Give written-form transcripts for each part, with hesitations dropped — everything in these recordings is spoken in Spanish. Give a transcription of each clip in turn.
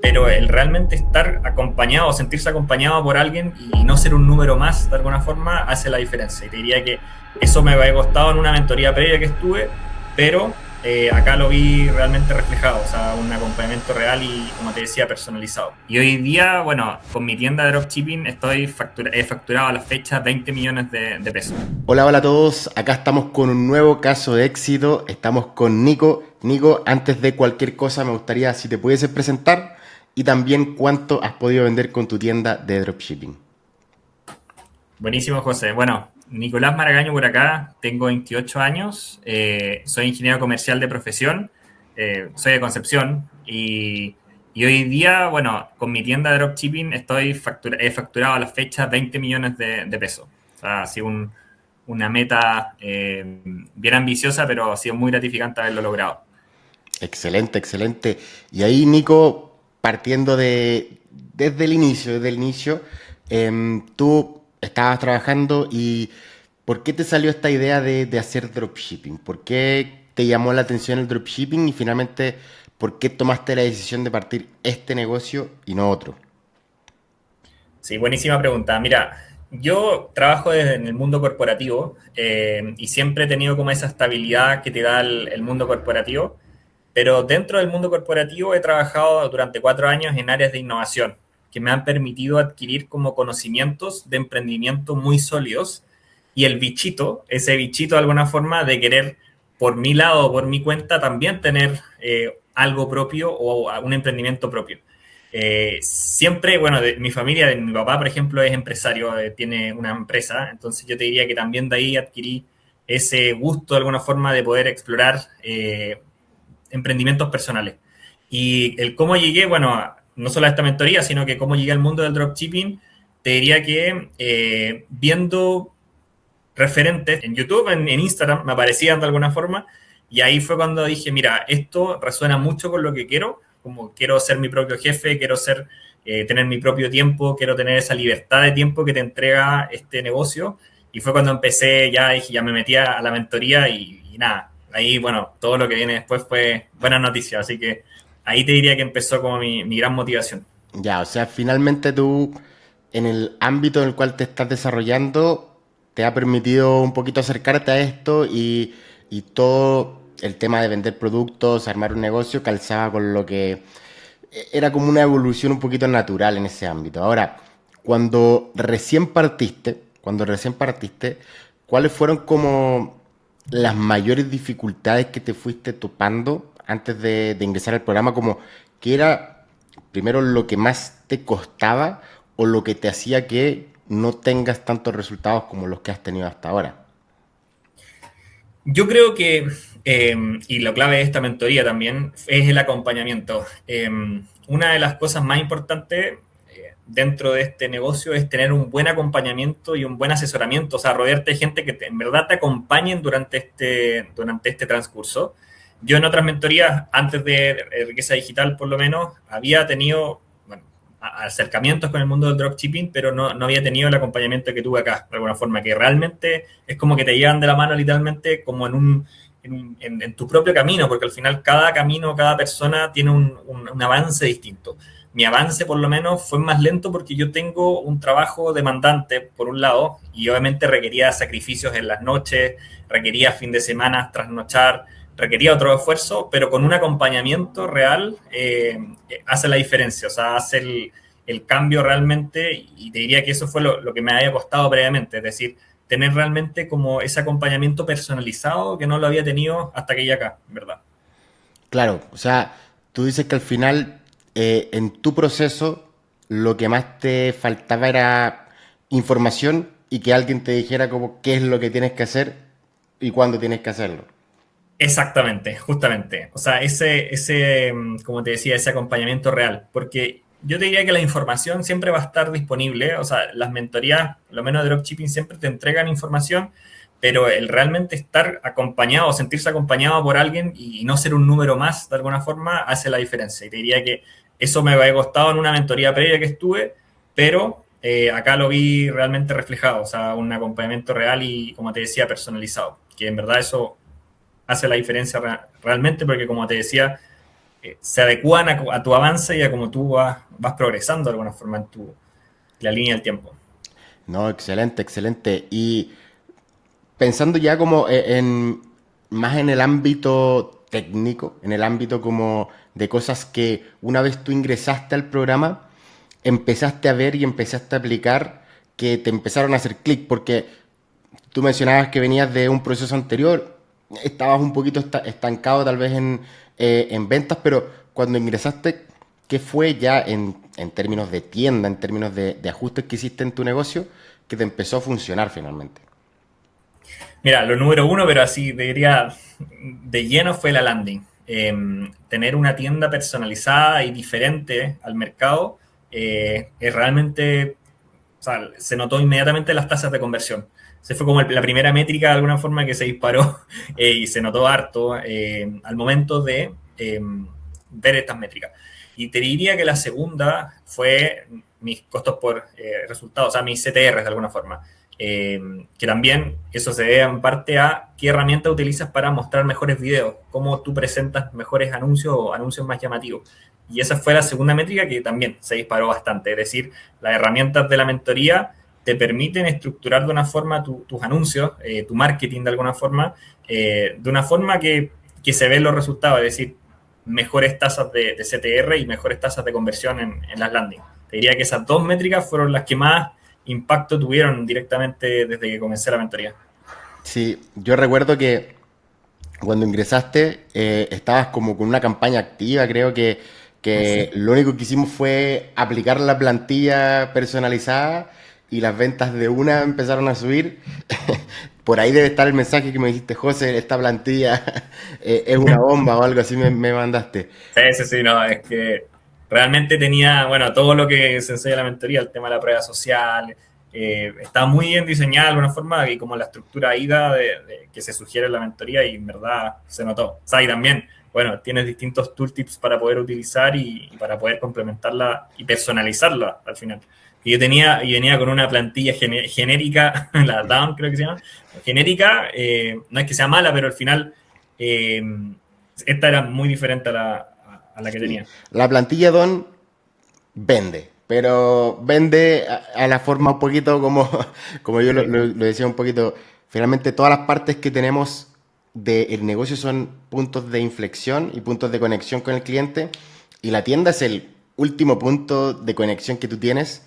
pero el realmente estar acompañado, sentirse acompañado por alguien y no ser un número más de alguna forma hace la diferencia. Y te diría que eso me había costado en una mentoría previa que estuve, pero acá lo vi realmente reflejado, o sea, un acompañamiento real y, como te decía, personalizado. Y hoy día, bueno, con mi tienda de dropshipping he facturado a la fecha 20 millones de pesos. Hola, hola a todos. Acá estamos con un nuevo caso de éxito. Estamos con Nico. Nico, antes de cualquier cosa, me gustaría si te pudieses presentar y también cuánto has podido vender con tu tienda de dropshipping. Buenísimo, José. Bueno, Nicolás Maragaño por acá, tengo 28 años, soy ingeniero comercial de profesión, soy de Concepción y hoy día, bueno, con mi tienda de dropshipping he facturado a la fecha 20 millones de pesos. O sea, ha sido una meta bien ambiciosa, pero ha sido muy gratificante haberlo logrado. Excelente, excelente. Y ahí, Nico, partiendo desde el inicio, tú estabas trabajando y ¿por qué te salió esta idea de hacer dropshipping? ¿Por qué te llamó la atención el dropshipping y finalmente por qué tomaste la decisión de partir este negocio y no otro? Sí, buenísima pregunta. Mira, yo trabajo en el mundo corporativo y siempre he tenido como esa estabilidad que te da el mundo corporativo, pero dentro del mundo corporativo he trabajado durante 4 años en áreas de innovación que me han permitido adquirir como conocimientos de emprendimiento muy sólidos y el bichito, ese bichito de alguna forma de querer por mi lado o por mi cuenta también tener algo propio o un emprendimiento propio. Siempre, bueno, de mi familia, de mi papá, por ejemplo, es empresario, tiene una empresa, entonces yo te diría que también de ahí adquirí ese gusto de alguna forma de poder explorar emprendimientos personales. Y el cómo llegué, bueno, no solo a esta mentoría, sino que cómo llegué al mundo del dropshipping, te diría que viendo referentes en YouTube, en Instagram, me aparecían de alguna forma, y ahí fue cuando dije, mira, esto resuena mucho con lo que quiero, como quiero ser mi propio jefe, quiero ser, tener mi propio tiempo, quiero tener esa libertad de tiempo que te entrega este negocio, y fue cuando empecé, ya dije, ya me metí a la mentoría y nada, ahí, bueno, todo lo que viene después fue buena noticia, así que ahí te diría que empezó como mi gran motivación. Ya, o sea, finalmente tú, en el ámbito en el cual te estás desarrollando, te ha permitido un poquito acercarte a esto y todo el tema de vender productos, armar un negocio, calzaba con lo que era como una evolución un poquito natural en ese ámbito. Ahora, cuando recién partiste, ¿cuáles fueron como las mayores dificultades que te fuiste topando antes de ingresar al programa? Como, ¿qué era primero lo que más te costaba o lo que te hacía que no tengas tantos resultados como los que has tenido hasta ahora? Yo creo que, y lo clave de esta mentoría también, es el acompañamiento. Una de las cosas más importantes dentro de este negocio es tener un buen acompañamiento y un buen asesoramiento, o sea, rodearte de gente que en verdad te acompañen durante este transcurso. Yo en otras mentorías, antes de Riqueza Digital por lo menos, había tenido, bueno, acercamientos con el mundo del dropshipping, pero no había tenido el acompañamiento que tuve acá, de alguna forma, que realmente es como que te llevan de la mano literalmente como en tu propio camino, porque al final cada camino, cada persona tiene un avance distinto. Mi avance por lo menos fue más lento porque yo tengo un trabajo demandante por un lado y obviamente requería sacrificios en las noches, requería fin de semana trasnochar, requería otro esfuerzo, pero con un acompañamiento real hace la diferencia, o sea, hace el cambio realmente y te diría que eso fue lo que me había costado previamente, es decir, tener realmente como ese acompañamiento personalizado que no lo había tenido hasta que llegué acá, ¿verdad? Claro, o sea, tú dices que al final, en tu proceso, lo que más te faltaba era información y que alguien te dijera como qué es lo que tienes que hacer y cuándo tienes que hacerlo. Exactamente, justamente. O sea, como te decía, ese acompañamiento real. Porque yo te diría que la información siempre va a estar disponible. O sea, las mentorías, lo menos de dropshipping, siempre te entregan información, pero el realmente estar acompañado, sentirse acompañado por alguien y no ser un número más de alguna forma, hace la diferencia. Y te diría que eso me había costado en una mentoría previa que estuve, pero acá lo vi realmente reflejado. O sea, un acompañamiento real y, como te decía, personalizado. Que en verdad eso hace la diferencia realmente porque, como te decía, se adecúan a tu avance y a cómo tú vas progresando de alguna forma en la línea del tiempo. No, excelente, excelente. Y pensando ya como más en el ámbito técnico, en el ámbito como de cosas que una vez tú ingresaste al programa, empezaste a ver y empezaste a aplicar que te empezaron a hacer clic, porque tú mencionabas que venías de un proceso anterior, estabas un poquito estancado tal vez en ventas, pero cuando ingresaste, ¿qué fue ya en términos de tienda, en términos de ajustes que hiciste en tu negocio, que te empezó a funcionar finalmente? Mira, lo número uno, pero así diría de lleno, fue la landing. Tener una tienda personalizada y diferente al mercado es realmente, o sea, se notó inmediatamente las tasas de conversión. Se fue como la primera métrica de alguna forma que se disparó y se notó harto al momento de ver estas métricas. Y te diría que la segunda fue mis costos por resultados, o sea, mis CTRs de alguna forma. Que también eso se debe en parte a qué herramienta utilizas para mostrar mejores videos, cómo tú presentas mejores anuncios o anuncios más llamativos. Y esa fue la segunda métrica que también se disparó bastante. Es decir, las herramientas de la mentoría te permiten estructurar de una forma tus anuncios, tu marketing de alguna forma, de una forma que se ven los resultados, es decir, mejores tasas de CTR y mejores tasas de conversión en las landing. Te diría que esas dos métricas fueron las que más impacto tuvieron directamente desde que comencé la mentoría. Sí, yo recuerdo que cuando ingresaste estabas como con una campaña activa, creo que Sí. lo único que hicimos fue aplicar la plantilla personalizada y las ventas de una empezaron a subir. Por ahí debe estar el mensaje que me dijiste, José, esta plantilla es una bomba o algo así me mandaste. Sí, sí, sí, no, es que realmente tenía, bueno, todo lo que se enseña en la mentoría, el tema de la prueba social, está muy bien diseñada de alguna forma y como la estructura AIDA que se sugiere en la mentoría y en verdad se notó. O sea, y también, bueno, tienes distintos tooltips para poder utilizar y para poder complementarla y personalizarla al final. Y venía con una plantilla genérica, la Down creo que se llama, genérica, no es que sea mala, pero al final eh, esta era muy diferente a la que Sí. tenía. La plantilla Don vende, pero vende a la forma un poquito como, como yo Sí. lo decía un poquito, finalmente todas las partes que tenemos del negocio son puntos de inflexión y puntos de conexión con el cliente y la tienda es el último punto de conexión que tú tienes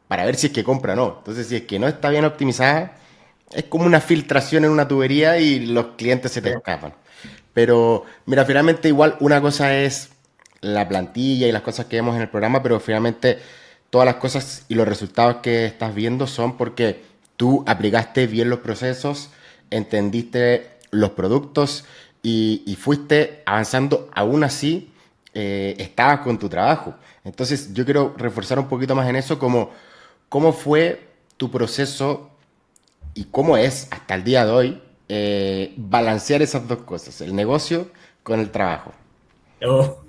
para ver si es que compra o no. Entonces, si es que no está bien optimizada, es como una filtración en una tubería y los clientes se te Sí. escapan. Pero, mira, finalmente igual una cosa es la plantilla y las cosas que vemos en el programa, pero finalmente todas las cosas y los resultados que estás viendo son porque tú aplicaste bien los procesos, entendiste los productos y fuiste avanzando. Aún así, estabas con tu trabajo. Entonces, yo quiero reforzar un poquito más en eso, como cómo fue tu proceso y cómo es hasta el día de hoy balancear esas dos cosas, el negocio con el trabajo. Yo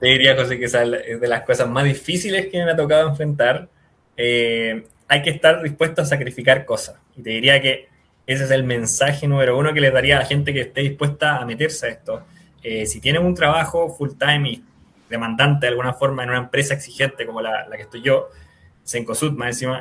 te diría, José, que esa es de las cosas más difíciles que me ha tocado enfrentar. Hay que estar dispuesto a sacrificar cosas. Y te diría que ese es el mensaje número uno que les daría a la gente que esté dispuesta a meterse a esto. Si tienes un trabajo full time y demandante de alguna forma en una empresa exigente como la que estoy yo, Cencosud más encima,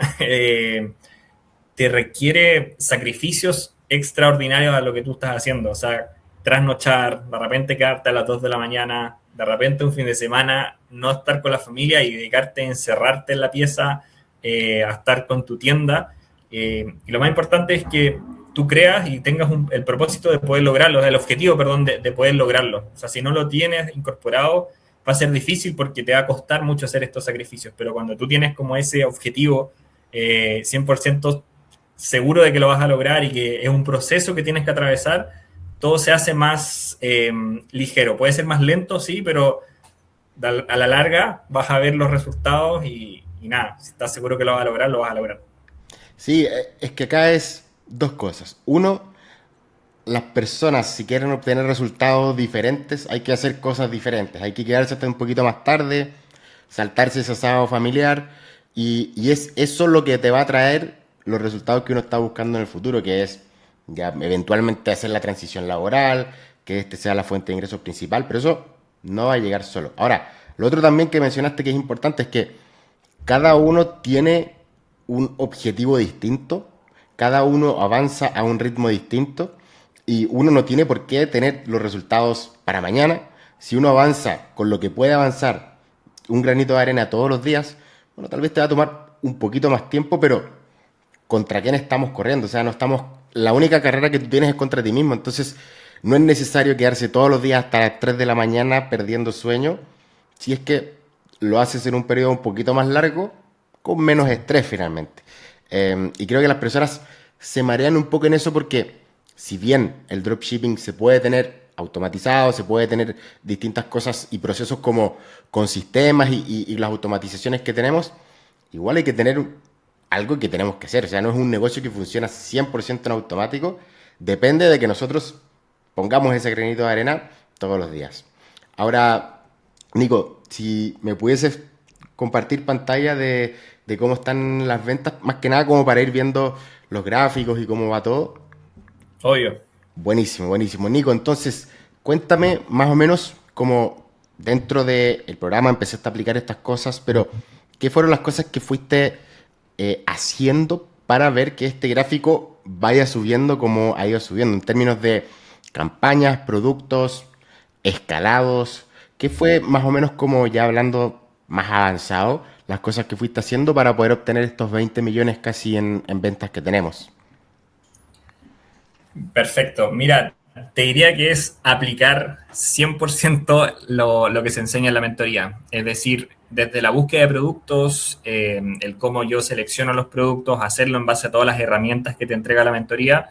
te requiere sacrificios extraordinarios a lo que tú estás haciendo. O sea, trasnochar, de repente quedarte a las 2 de la mañana, de repente un fin de semana, no estar con la familia y dedicarte a encerrarte en la pieza, a estar con tu tienda. Y lo más importante es que tú creas y tengas el propósito de poder lograrlo, el objetivo, perdón, de poder lograrlo. O sea, si no lo tienes incorporado, va a ser difícil porque te va a costar mucho hacer estos sacrificios, pero cuando tú tienes como ese objetivo 100% seguro de que lo vas a lograr y que es un proceso que tienes que atravesar, todo se hace más ligero. Puede ser más lento, sí, pero a la larga vas a ver los resultados y nada, si estás seguro que lo vas a lograr, lo vas a lograr. Sí, es que acá es dos cosas. Uno, las personas, si quieren obtener resultados diferentes, hay que hacer cosas diferentes. Hay que quedarse hasta un poquito más tarde, saltarse ese asado familiar, y es eso lo que te va a traer los resultados que uno está buscando en el futuro, que es ya eventualmente hacer la transición laboral, que este sea la fuente de ingresos principal, pero eso no va a llegar solo. Ahora, lo otro también que mencionaste que es importante es que cada uno tiene un objetivo distinto, cada uno avanza a un ritmo distinto y uno no tiene por qué tener los resultados para mañana. Si uno avanza con lo que puede avanzar, un granito de arena todos los días, bueno, tal vez te va a tomar un poquito más tiempo, pero ¿contra quién estamos corriendo? O sea, no estamos, la única carrera que tú tienes es contra ti mismo, entonces no es necesario quedarse todos los días hasta las 3 de la mañana perdiendo sueño, si es que lo haces en un periodo un poquito más largo, con menos estrés finalmente. Y creo que las personas se marean un poco en eso porque si bien el dropshipping se puede tener automatizado, se puede tener distintas cosas y procesos como con sistemas y las automatizaciones que tenemos, igual hay que tener algo que tenemos que hacer. O sea, no es un negocio que funciona 100% en automático. Depende de que nosotros pongamos ese granito de arena todos los días. Ahora, Nico, si me pudieses compartir pantalla de cómo están las ventas, más que nada como para ir viendo los gráficos y cómo va todo. Obvio. Buenísimo, buenísimo. Nico, entonces, cuéntame más o menos cómo dentro del programa empezaste a aplicar estas cosas, pero ¿qué fueron las cosas que fuiste haciendo para ver que este gráfico vaya subiendo como ha ido subiendo en términos de campañas, productos, escalados? ¿Qué fue más o menos como ya hablando más avanzado, las cosas que fuiste haciendo para poder obtener estos 20 millones casi en ventas que tenemos? Perfecto. Mira, te diría que es aplicar 100% lo que se enseña en la mentoría. Es decir, desde la búsqueda de productos, el cómo yo selecciono los productos, hacerlo en base a todas las herramientas que te entrega la mentoría,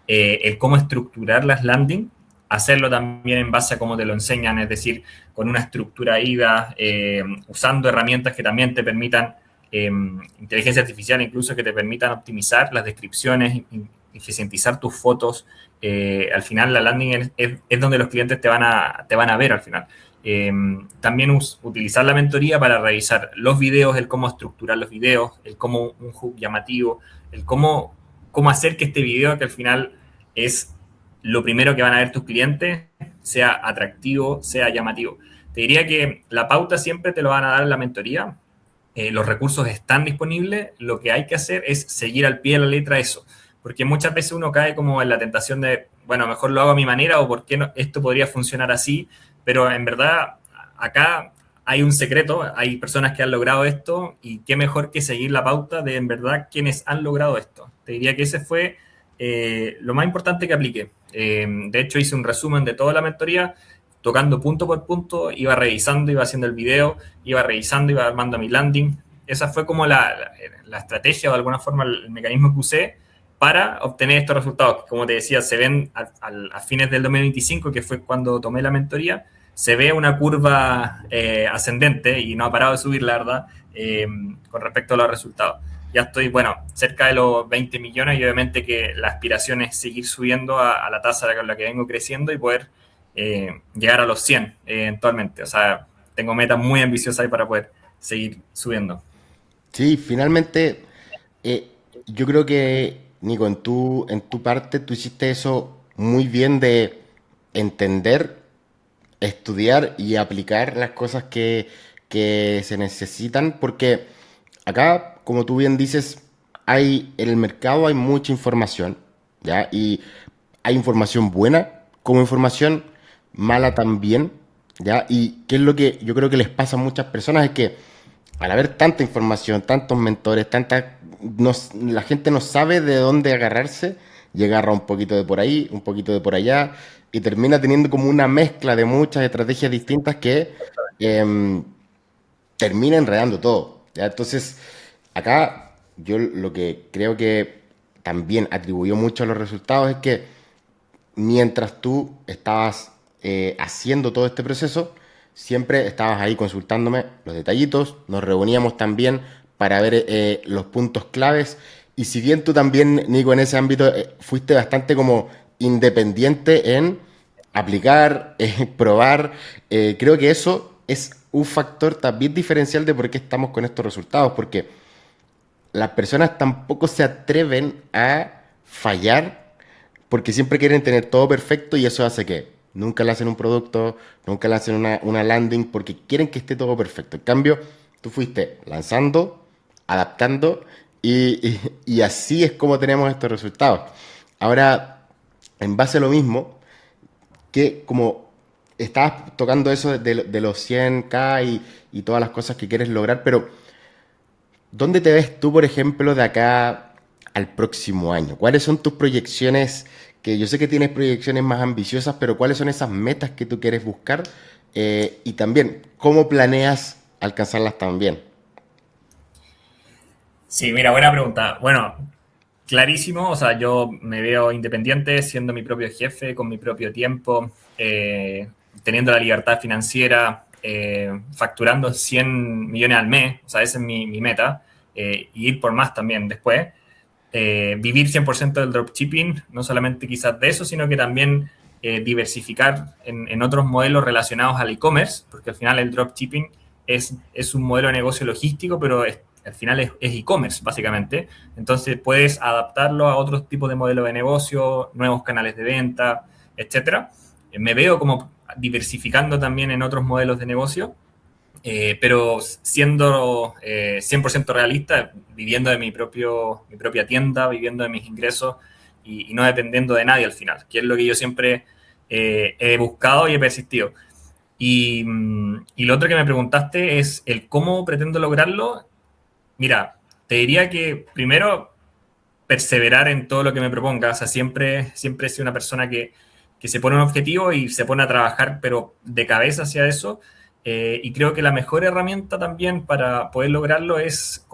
el cómo estructurar las landing, hacerlo también en base a cómo te lo enseñan, es decir, con una estructura IDA, usando herramientas que también te permitan, inteligencia artificial incluso, que te permitan optimizar las descripciones, eficientizar tus fotos. Al final la landing es donde los clientes te van a ver al final. También utilizar la mentoría para revisar los videos, el cómo estructurar los videos, el cómo un hook llamativo, el cómo hacer que este video, que al final es lo primero que van a ver tus clientes, sea atractivo, sea llamativo. Te diría que la pauta siempre te lo van a dar en la mentoría. Los recursos están disponibles, lo que hay que hacer es seguir al pie de la letra eso, porque muchas veces uno cae como en la tentación de, bueno, mejor lo hago a mi manera o por qué no, esto podría funcionar así, pero en verdad acá hay un secreto, hay personas que han logrado esto y qué mejor que seguir la pauta de en verdad quienes han logrado esto. Te diría que ese fue lo más importante que apliqué. De hecho, hice un resumen de toda la mentoría, tocando punto por punto, iba revisando, iba haciendo el video, iba revisando, iba armando mi landing. Esa fue como la estrategia o de alguna forma el mecanismo que usé para obtener estos resultados. Como te decía, se ven a fines del 2025, que fue cuando tomé la mentoría, se ve una curva ascendente y no ha parado de subir, la verdad, con respecto a los resultados. Ya estoy, bueno, cerca de los 20 millones y obviamente que la aspiración es seguir subiendo a la tasa con la que vengo creciendo y poder llegar a los 100 eventualmente. O sea, tengo metas muy ambiciosas ahí para poder seguir subiendo. Sí, finalmente, yo creo que, Nico, en tu parte, tú hiciste eso muy bien de entender, estudiar y aplicar las cosas que se necesitan, porque acá, como tú bien dices, en el mercado hay mucha información, ¿ya? Y hay información buena como información mala también, ¿ya? Y qué es lo que yo creo que les pasa a muchas personas es que al haber tanta información, tantos mentores, la gente no sabe de dónde agarrarse y agarra un poquito de por ahí, un poquito de por allá y termina teniendo como una mezcla de muchas estrategias distintas que em, termina enredando todo, ¿ya? Entonces, acá yo lo que creo que también atribuyó mucho a los resultados es que mientras tú estabas haciendo todo este proceso, siempre estabas ahí consultándome los detallitos, nos reuníamos también para ver los puntos claves y si bien tú también, Nico, en ese ámbito fuiste bastante como independiente en aplicar, probar, creo que eso es un factor también diferencial de por qué estamos con estos resultados, porque las personas tampoco se atreven a fallar porque siempre quieren tener todo perfecto y eso hace que nunca le hacen un producto, nunca le hacen una landing porque quieren que esté todo perfecto. En cambio, tú fuiste lanzando, adaptando y así es como tenemos estos resultados. Ahora, en base a lo mismo, que como estabas tocando eso de los 100K y todas las cosas que quieres lograr, pero ¿dónde te ves tú, por ejemplo, de acá al próximo año? ¿Cuáles son tus proyecciones? Que yo sé que tienes proyecciones más ambiciosas, pero ¿cuáles son esas metas que tú quieres buscar? Y también, ¿cómo planeas alcanzarlas también? Sí, mira, buena pregunta. Bueno, clarísimo, o sea, yo me veo independiente, siendo mi propio jefe, con mi propio tiempo, teniendo la libertad financiera, facturando 100 millones al mes, o sea, esa es mi meta, y ir por más también después. Vivir 100% del dropshipping, no solamente quizás de eso, sino que también diversificar en otros modelos relacionados al e-commerce, porque al final el dropshipping es un modelo de negocio logístico, pero al final es e-commerce, básicamente. Entonces puedes adaptarlo a otros tipos de modelos de negocio, nuevos canales de venta, etcétera. Me veo como diversificando también en otros modelos de negocio, pero siendo 100% realista, viviendo de mi propia tienda, viviendo de mis ingresos y no dependiendo de nadie al final, que es lo que yo siempre he buscado y he persistido. Y lo otro que me preguntaste es el cómo pretendo lograrlo. Mira, te diría que primero perseverar en todo lo que me proponga. O sea, siempre he sido una persona que se pone un objetivo y se pone a trabajar, pero de cabeza hacia eso. Y creo que la mejor herramienta también para poder lograrlo es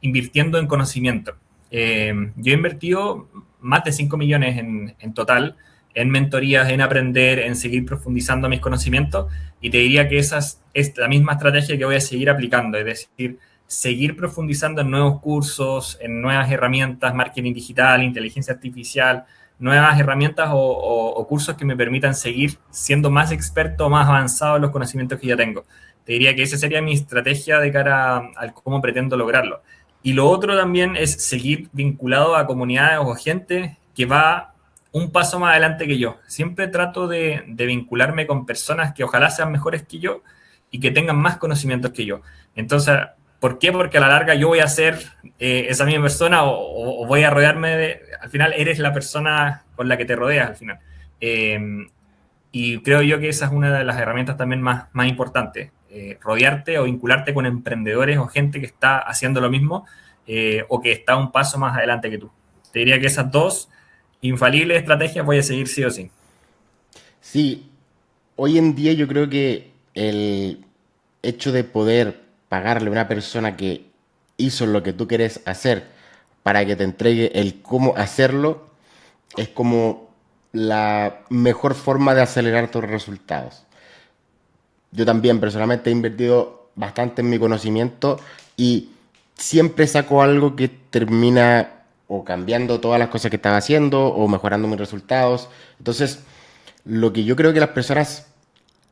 invirtiendo en conocimiento. Yo he invertido más de 5 millones en total en mentorías, en aprender, en seguir profundizando mis conocimientos. Y te diría que esa es la misma estrategia que voy a seguir aplicando. Es decir, seguir profundizando en nuevos cursos, en nuevas herramientas, marketing digital, inteligencia artificial, nuevas herramientas o cursos que me permitan seguir siendo más experto, más avanzado en los conocimientos que ya tengo. Te diría que esa sería mi estrategia de cara al cómo pretendo lograrlo. Y lo otro también es seguir vinculado a comunidades o gente que va un paso más adelante que yo. Siempre trato de vincularme con personas que ojalá sean mejores que yo y que tengan más conocimientos que yo. Entonces, ¿por qué? Porque a la larga yo voy a ser esa misma persona o voy a rodearme de... Al final eres la persona con la que te rodeas al final. Y creo yo que esa es una de las herramientas también más importantes. Rodearte o vincularte con emprendedores o gente que está haciendo lo mismo o que está un paso más adelante que tú. Te diría que esas dos infalibles estrategias voy a seguir sí o sí. Sí, hoy en día yo creo que el hecho de poder pagarle a una persona que hizo lo que tú quieres hacer para que te entregue el cómo hacerlo es como la mejor forma de acelerar tus resultados. Yo también personalmente he invertido bastante en mi conocimiento y siempre saco algo que termina o cambiando todas las cosas que estaba haciendo o mejorando mis resultados. Entonces, lo que yo creo que las personas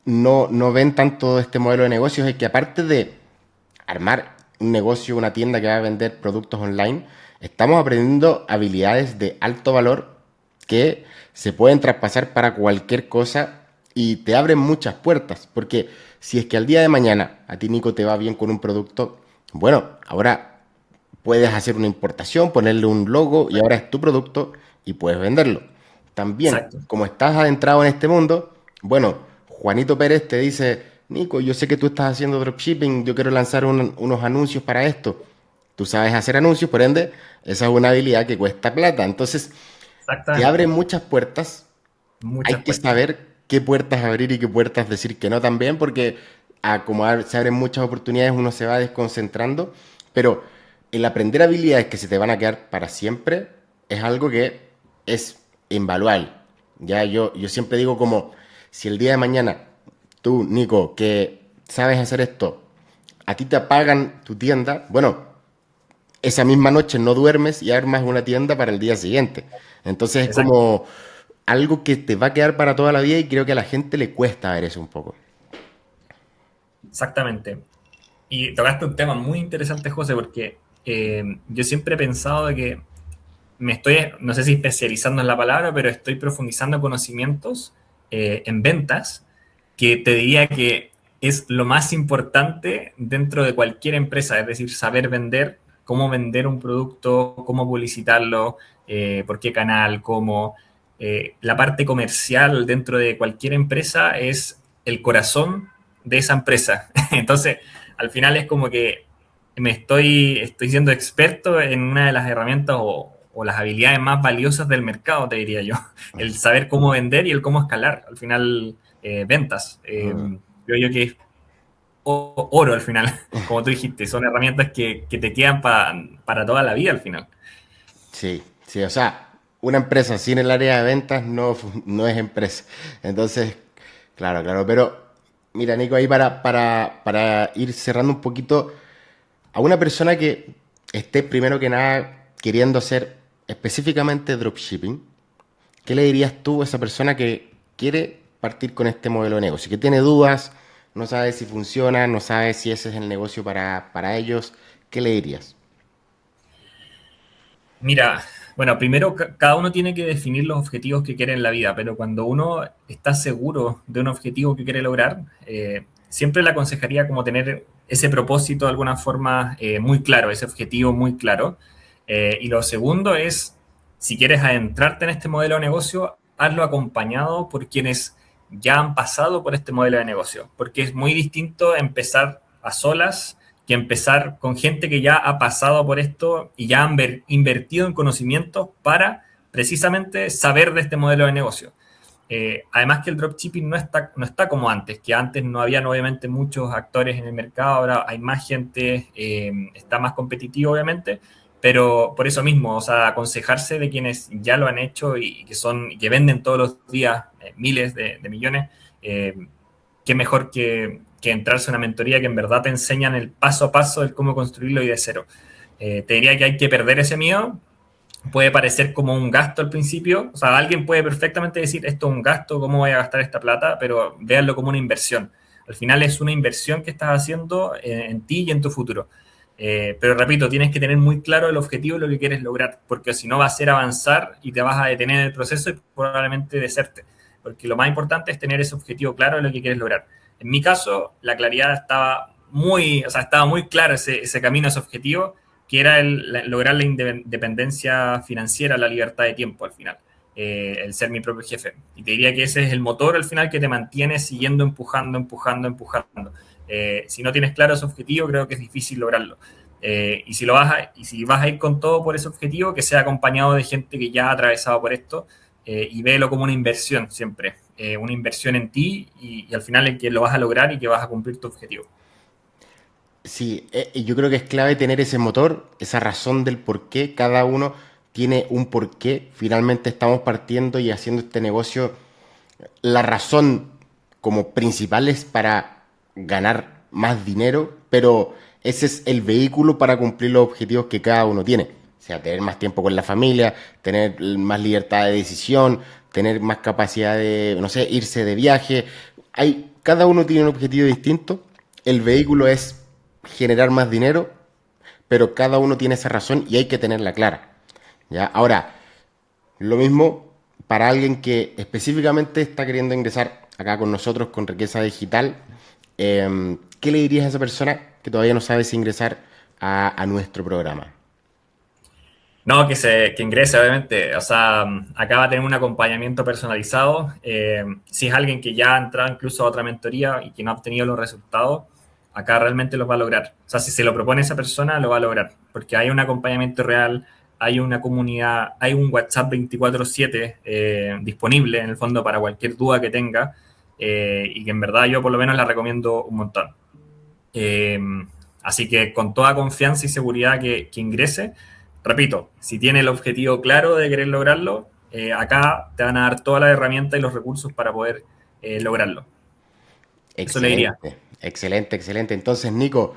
no ven tanto de este modelo de negocios es que aparte de armar un negocio, una tienda que va a vender productos online, estamos aprendiendo habilidades de alto valor que se pueden traspasar para cualquier cosa y te abren muchas puertas. Porque si es que al día de mañana a ti, Nico, te va bien con un producto, bueno, ahora puedes hacer una importación, ponerle un logo y ahora es tu producto y puedes venderlo. También, Exacto. como estás adentrado en este mundo, bueno, Juanito Pérez te dice, Nico, yo sé que tú estás haciendo dropshipping, yo quiero lanzar unos anuncios para esto. Tú sabes hacer anuncios, por ende, esa es una habilidad que cuesta plata. Entonces, te Exactamente. abre muchas puertas. Hay Muchas que puertas. saber qué puertas abrir y qué puertas decir que no también, porque como se abren muchas oportunidades, uno se va desconcentrando. Pero el aprender habilidades que se te van a quedar para siempre es algo que es invaluable. Ya yo siempre digo como, si el día de mañana tú, Nico, que sabes hacer esto, a ti te pagan tu tienda, bueno, esa misma noche no duermes y armas una tienda para el día siguiente. Entonces es Exacto. como algo que te va a quedar para toda la vida y creo que a la gente le cuesta ver eso un poco. Exactamente. Y tocaste un tema muy interesante, José, porque yo siempre he pensado de que me estoy, no sé si especializando en la palabra, pero estoy profundizando conocimientos en ventas, que te diría que es lo más importante dentro de cualquier empresa, es decir, saber vender, cómo vender un producto, cómo publicitarlo, por qué canal, cómo. La parte comercial dentro de cualquier empresa es el corazón de esa empresa. Entonces, al final es como que estoy siendo experto en una de las herramientas o las habilidades más valiosas del mercado, te diría yo. El saber cómo vender y el cómo escalar. Al final, ventas. Creo yo que es oro al final, como tú dijiste. Son herramientas que te quedan para toda la vida al final. Sí, sí, o sea, una empresa sin el área de ventas no es empresa. Entonces, claro, claro, pero mira, Nico, ahí para ir cerrando un poquito, a una persona que esté primero que nada queriendo hacer específicamente dropshipping, ¿qué le dirías tú a esa persona que quiere partir con este modelo de negocio? Que tiene dudas, no sabe si funciona, no sabe si ese es el negocio para ellos, ¿qué le dirías? Mira, bueno, primero cada uno tiene que definir los objetivos que quiere en la vida, pero cuando uno está seguro de un objetivo que quiere lograr, siempre le aconsejaría como tener ese propósito de alguna forma muy claro, ese objetivo muy claro. Y lo segundo es, si quieres adentrarte en este modelo de negocio, hazlo acompañado por quienes ya han pasado por este modelo de negocio, porque es muy distinto empezar a solas que empezar con gente que ya ha pasado por esto y ya han invertido en conocimientos para precisamente saber de este modelo de negocio. Además que el dropshipping no está como antes, que antes no habían obviamente muchos actores en el mercado, ahora hay más gente, está más competitivo obviamente, pero por eso mismo, o sea, aconsejarse de quienes ya lo han hecho y que venden todos los días miles de millones, eh, qué mejor que entrarse a una mentoría que en verdad te enseñan el paso a paso de cómo construirlo y de cero. Te diría que hay que perder ese miedo. Puede parecer como un gasto al principio. O sea, alguien puede perfectamente decir, esto es un gasto, ¿cómo voy a gastar esta plata? Pero véanlo como una inversión. Al final es una inversión que estás haciendo en ti y en tu futuro. Pero repito, tienes que tener muy claro el objetivo y lo que quieres lograr, porque si no va a ser avanzar y te vas a detener en el proceso y probablemente deserte. Porque lo más importante es tener ese objetivo claro de lo que quieres lograr. En mi caso, la claridad estaba muy claro ese camino, ese objetivo, que era lograr la independencia financiera, la libertad de tiempo al final, el ser mi propio jefe. Y te diría que ese es el motor al final que te mantiene siguiendo empujando, empujando, empujando. Si no tienes claro ese objetivo, creo que es difícil lograrlo. Y si vas a ir con todo por ese objetivo, que sea acompañado de gente que ya ha atravesado por esto, y véelo como una inversión siempre, una inversión en ti y al final en que lo vas a lograr y que vas a cumplir tu objetivo. Sí, y yo creo que es clave tener ese motor, esa razón del por qué cada uno tiene un por qué. Finalmente estamos partiendo y haciendo este negocio. La razón como principal es para ganar más dinero, pero ese es el vehículo para cumplir los objetivos que cada uno tiene. O sea, tener más tiempo con la familia, tener más libertad de decisión, tener más capacidad de, no sé, irse de viaje. Cada uno tiene un objetivo distinto. El vehículo es generar más dinero, pero cada uno tiene esa razón y hay que tenerla clara. ¿Ya? Ahora, lo mismo para alguien que específicamente está queriendo ingresar acá con nosotros con riqueza digital, ¿qué le dirías a esa persona que todavía no sabe si ingresar a nuestro programa? No, que ingrese, obviamente. O sea, acá va a tener un acompañamiento personalizado. Si es alguien que ya ha entrado incluso a otra mentoría y que no ha obtenido los resultados, acá realmente los va a lograr. O sea, si se lo propone esa persona, lo va a lograr. Porque hay un acompañamiento real, hay una comunidad, hay un WhatsApp 24/7 disponible en el fondo para cualquier duda que tenga, y que en verdad yo por lo menos la recomiendo un montón. Eh, Así que con toda confianza y seguridad que ingrese, repito, si tiene el objetivo claro de querer lograrlo, acá te van a dar todas las herramientas y los recursos para poder lograrlo. Eso le diría. Excelente, excelente, excelente. Entonces, Nico,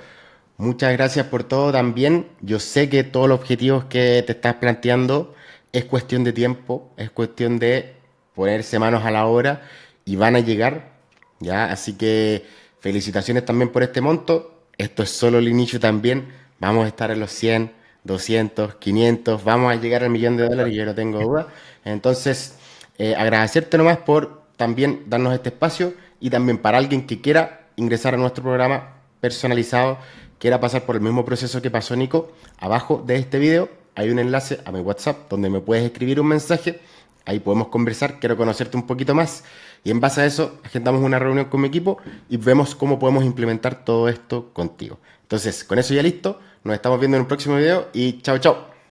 muchas gracias por todo también. Yo sé que todos los objetivos que te estás planteando es cuestión de tiempo, es cuestión de ponerse manos a la obra y van a llegar, ¿ya? Así que felicitaciones también por este monto. Esto es solo el inicio también. Vamos a estar en los 100, 200, 500, vamos a llegar al millón de dólares, yo no tengo duda. Entonces, agradecerte nomás por también darnos este espacio y también para alguien que quiera ingresar a nuestro programa personalizado, quiera pasar por el mismo proceso que pasó Nico, abajo de este video hay un enlace a mi WhatsApp donde me puedes escribir un mensaje, ahí podemos conversar, quiero conocerte un poquito más y en base a eso agendamos una reunión con mi equipo y vemos cómo podemos implementar todo esto contigo. Entonces, con eso ya listo, nos estamos viendo en un próximo video y chao, chao.